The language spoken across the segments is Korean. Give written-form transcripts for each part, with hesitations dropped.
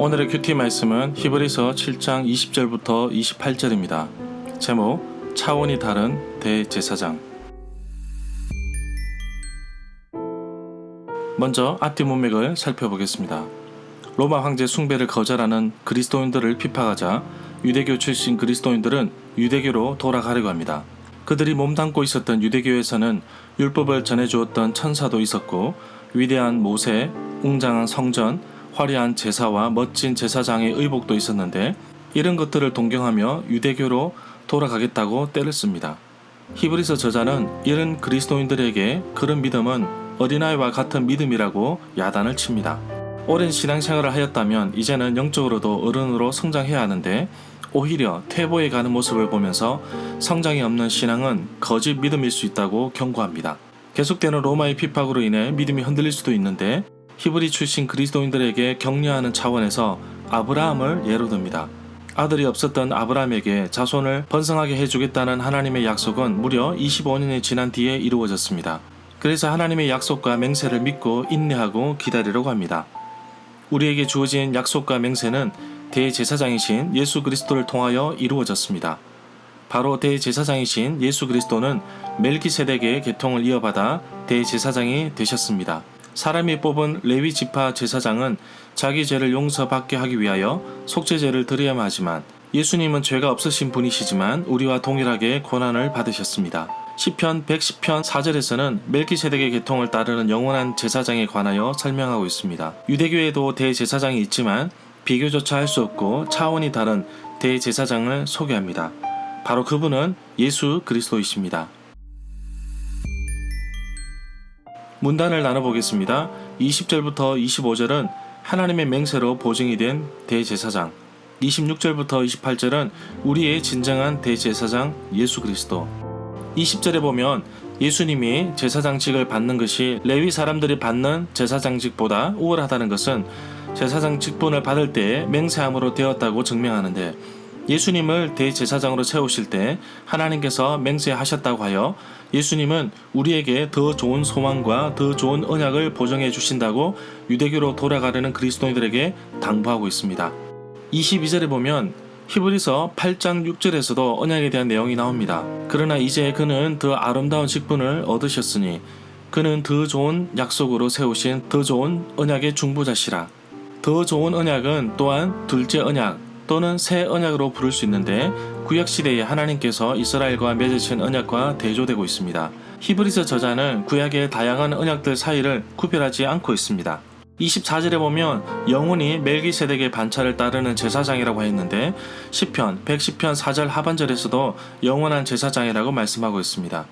오늘의 큐티 말씀은 히브리서 7장 20절부터 28절입니다. 제목, 차원이 다른 대제사장. 먼저 앞뒤 문맥을 살펴보겠습니다. 로마 황제 숭배를 거절하는 그리스도인들을 핍박하자 유대교 출신 그리스도인들은 유대교로 돌아가려고 합니다. 그들이 몸담고 있었던 유대교에서는 율법을 전해주었던 천사도 있었고 위대한 모세, 웅장한 성전, 화려한 제사와 멋진 제사장의 의복도 있었는데 이런 것들을 동경하며 유대교로 돌아가겠다고 때를 씁니다. 히브리서 저자는 이런 그리스도인들에게 그런 믿음은 어린아이와 같은 믿음이라고 야단을 칩니다. 오랜 신앙생활을 하였다면 이제는 영적으로도 어른으로 성장해야 하는데 오히려 퇴보해 가는 모습을 보면서 성장이 없는 신앙은 거짓 믿음일 수 있다고 경고합니다. 계속되는 로마의 핍박으로 인해 믿음이 흔들릴 수도 있는데 히브리 출신 그리스도인들에게 격려하는 차원에서 아브라함을 예로 듭니다. 아들이 없었던 아브라함에게 자손을 번성하게 해주겠다는 하나님의 약속은 무려 25년이 지난 뒤에 이루어졌습니다. 그래서 하나님의 약속과 맹세를 믿고 인내하고 기다리려고 합니다. 우리에게 주어진 약속과 맹세는 대제사장이신 예수 그리스도를 통하여 이루어졌습니다. 바로 대제사장이신 예수 그리스도는 멜기세덱의 계통을 이어받아 대제사장이 되셨습니다. 사람이 뽑은 레위 지파 제사장은 자기 죄를 용서받게 하기 위하여 속죄제를 드려야만 하지만 예수님은 죄가 없으신 분이시지만 우리와 동일하게 고난을 받으셨습니다. 시편 110편 4절에서는 멜기세덱의 계통을 따르는 영원한 제사장에 관하여 설명하고 있습니다. 유대교에도 대제사장이 있지만 비교조차 할 수 없고 차원이 다른 대제사장을 소개합니다. 바로 그분은 예수 그리스도이십니다. 문단을 나눠보겠습니다. 20절부터 25절은 하나님의 맹세로 보증이 된 대제사장, 26절부터 28절은 우리의 진정한 대제사장 예수 그리스도. 20절에 보면 예수님이 제사장직을 받는 것이 레위 사람들이 받는 제사장직보다 우월하다는 것은 제사장 직분을 받을 때에 맹세함으로 되었다고 증명하는데 예수님을 대제사장으로 세우실 때 하나님께서 맹세하셨다고 하여 예수님은 우리에게 더 좋은 소망과 더 좋은 언약을 보증해 주신다고 유대교로 돌아가려는 그리스도인들에게 당부하고 있습니다. 22절에 보면 히브리서 8장 6절에서도 언약에 대한 내용이 나옵니다. 그러나 이제 그는 더 아름다운 직분을 얻으셨으니 그는 더 좋은 약속으로 세우신 더 좋은 언약의 중보자시라. 더 좋은 언약은 또한 둘째 언약 또는 새 언약으로 부를 수 있는데 구약시대에 하나님께서 이스라엘과 맺으신 언약과 대조되고 있습니다. 히브리서 저자는 구약의 다양한 언약들 사이를 구별하지 않고 있습니다. 24절에 보면 영원히 멜기세덱의 반차를 따르는 제사장이라고 했는데 시편 110편 4절 하반절에서도 영원한 제사장이라고 말씀하고 있습니다.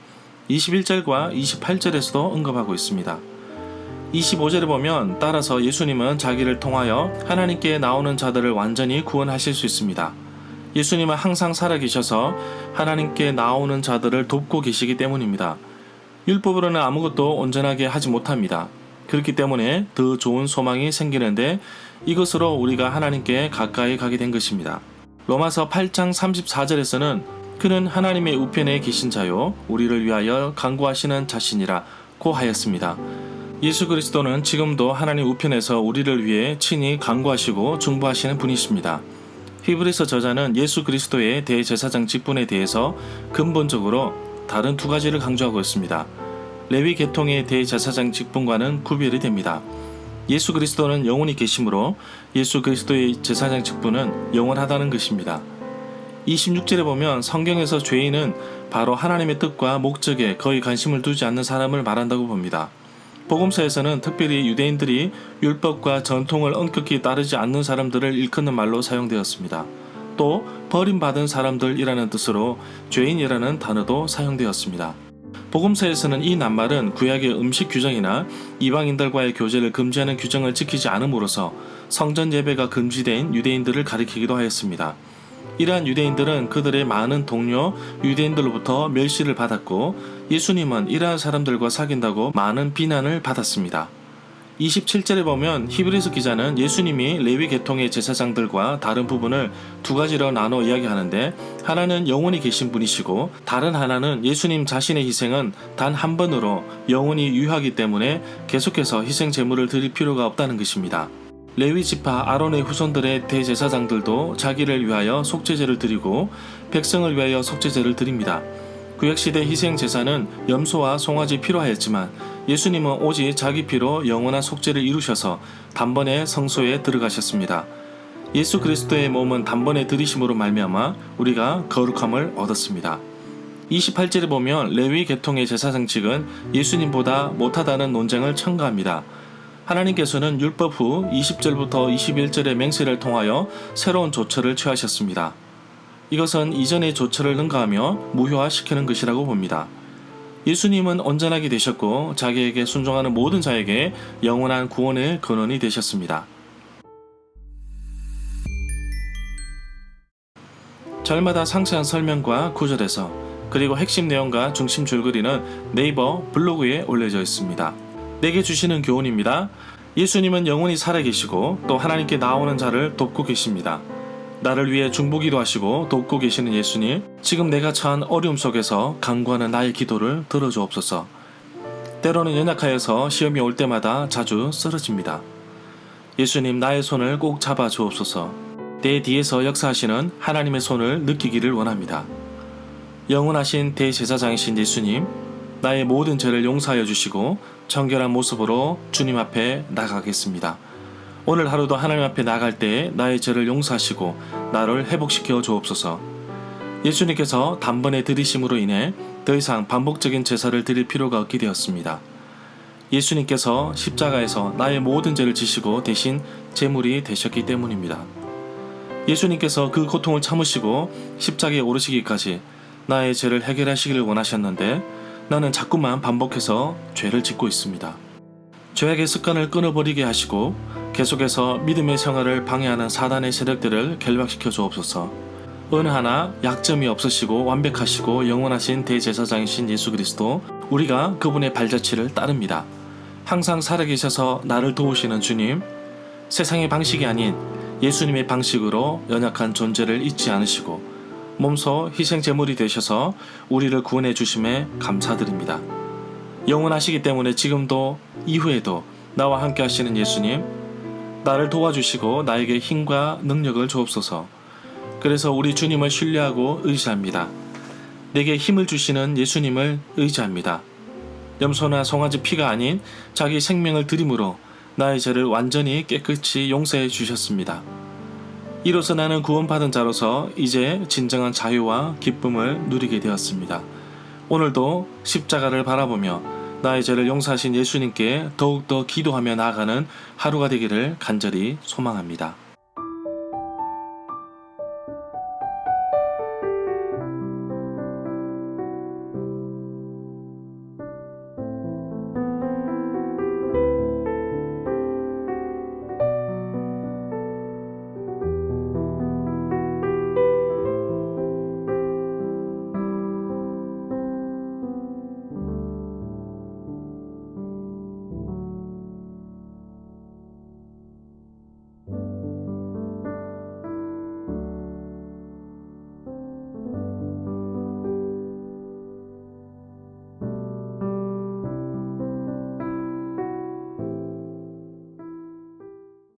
21절과 28절에서도 언급하고 있습니다. 25절에 보면 따라서 예수님은 자기를 통하여 하나님께 나오는 자들을 완전히 구원하실 수 있습니다. 예수님은 항상 살아계셔서 하나님께 나오는 자들을 돕고 계시기 때문입니다. 율법으로는 아무것도 온전하게 하지 못합니다. 그렇기 때문에 더 좋은 소망이 생기는데 이것으로 우리가 하나님께 가까이 가게 된 것입니다. 로마서 8장 34절에서는 그는 하나님의 우편에 계신 자요 우리를 위하여 간구하시는 자신이라 고 하였습니다. 예수 그리스도는 지금도 하나님 우편에서 우리를 위해 친히 간구하시고 중보하시는 분이십니다. 히브리서 저자는 예수 그리스도의 대제사장 직분에 대해서 근본적으로 다른 두 가지를 강조하고 있습니다. 레위 계통의 대제사장 직분과는 구별이 됩니다. 예수 그리스도는 영원히 계시므로 예수 그리스도의 제사장 직분은 영원하다는 것입니다. 26절에 보면 성경에서 죄인은 바로 하나님의 뜻과 목적에 거의 관심을 두지 않는 사람을 말한다고 봅니다. 복음서에서는 특별히 유대인들이 율법과 전통을 엄격히 따르지 않는 사람들을 일컫는 말로 사용되었습니다. 또 버림받은 사람들이라는 뜻으로 죄인이라는 단어도 사용되었습니다. 복음서에서는 이 낱말은 구약의 음식 규정이나 이방인들과의 교제를 금지하는 규정을 지키지 않음으로써 성전 예배가 금지된 유대인들을 가리키기도 하였습니다. 이러한 유대인들은 그들의 많은 동료 유대인들로부터 멸시를 받았고 예수님은 이러한 사람들과 사귄다고 많은 비난을 받았습니다. 27절에 보면 히브리서 기자는 예수님이 레위 계통의 제사장들과 다른 부분을 두 가지로 나눠 이야기하는데 하나는 영원히 계신 분이시고 다른 하나는 예수님 자신의 희생은 단 한 번으로 영원히 유효하기 때문에 계속해서 희생 제물을 드릴 필요가 없다는 것입니다. 레위 지파 아론의 후손들의 대제사장들도 자기를 위하여 속죄제를 드리고 백성을 위하여 속죄제를 드립니다. 구약시대 희생제사는 염소와 송아지 피로 하였지만 예수님은 오직 자기 피로 영원한 속죄를 이루셔서 단번에 성소에 들어가셨습니다. 예수 그리스도의 몸은 단번에 들이심으로 말미암아 우리가 거룩함을 얻었습니다. 28절에 보면 레위 계통의 제사장 측은 예수님보다 못하다는 논쟁을 첨가합니다. 하나님께서는 율법 후 20절부터 21절의 맹세를 통하여 새로운 조처를 취하셨습니다. 이것은 이전의 조처를 능가하며 무효화시키는 것이라고 봅니다. 예수님은 온전하게 되셨고 자기에게 순종하는 모든 자에게 영원한 구원의 근원이 되셨습니다. 절마다 상세한 설명과 구절에서 그리고 핵심 내용과 중심 줄거리는 네이버 블로그에 올려져 있습니다. 내게 주시는 교훈입니다. 예수님은 영원히 살아계시고 또 하나님께 나오는 자를 돕고 계십니다. 나를 위해 중보기도 하시고 돕고 계시는 예수님, 지금 내가 처한 어려움 속에서 간구하는 나의 기도를 들어주옵소서. 때로는 연약하여서 시험이 올 때마다 자주 쓰러집니다. 예수님, 나의 손을 꼭 잡아 주옵소서. 내 뒤에서 역사하시는 하나님의 손을 느끼기를 원합니다. 영원하신 대제사장이신 예수님, 나의 모든 죄를 용서하여 주시고 정결한 모습으로 주님 앞에 나가겠습니다. 오늘 하루도 하나님 앞에 나갈 때에 나의 죄를 용서하시고 나를 회복시켜 주옵소서. 예수님께서 단번에 들이심으로 인해 더 이상 반복적인 제사를 드릴 필요가 없게 되었습니다. 예수님께서 십자가에서 나의 모든 죄를 지시고 대신 제물이 되셨기 때문입니다. 예수님께서 그 고통을 참으시고 십자가에 오르시기까지 나의 죄를 해결하시기를 원하셨는데 나는 자꾸만 반복해서 죄를 짓고 있습니다. 죄악의 습관을 끊어버리게 하시고 계속해서 믿음의 생활을 방해하는 사단의 세력들을 결박시켜 주옵소서. 어느 하나 약점이 없으시고 완벽하시고 영원하신 대제사장이신 예수 그리스도, 우리가 그분의 발자취를 따릅니다. 항상 살아계셔서 나를 도우시는 주님, 세상의 방식이 아닌 예수님의 방식으로 연약한 존재를 잊지 않으시고 몸소 희생 제물이 되셔서 우리를 구원해 주심에 감사드립니다. 영원하시기 때문에 지금도 이후에도 나와 함께 하시는 예수님, 나를 도와주시고 나에게 힘과 능력을 주옵소서. 그래서 우리 주님을 신뢰하고 의지합니다. 내게 힘을 주시는 예수님을 의지합니다. 염소나 송아지 피가 아닌 자기 생명을 드림으로 나의 죄를 완전히 깨끗이 용서해 주셨습니다. 이로써 나는 구원받은 자로서 이제 진정한 자유와 기쁨을 누리게 되었습니다. 오늘도 십자가를 바라보며 나의 죄를 용서하신 예수님께 더욱더 기도하며 나아가는 하루가 되기를 간절히 소망합니다.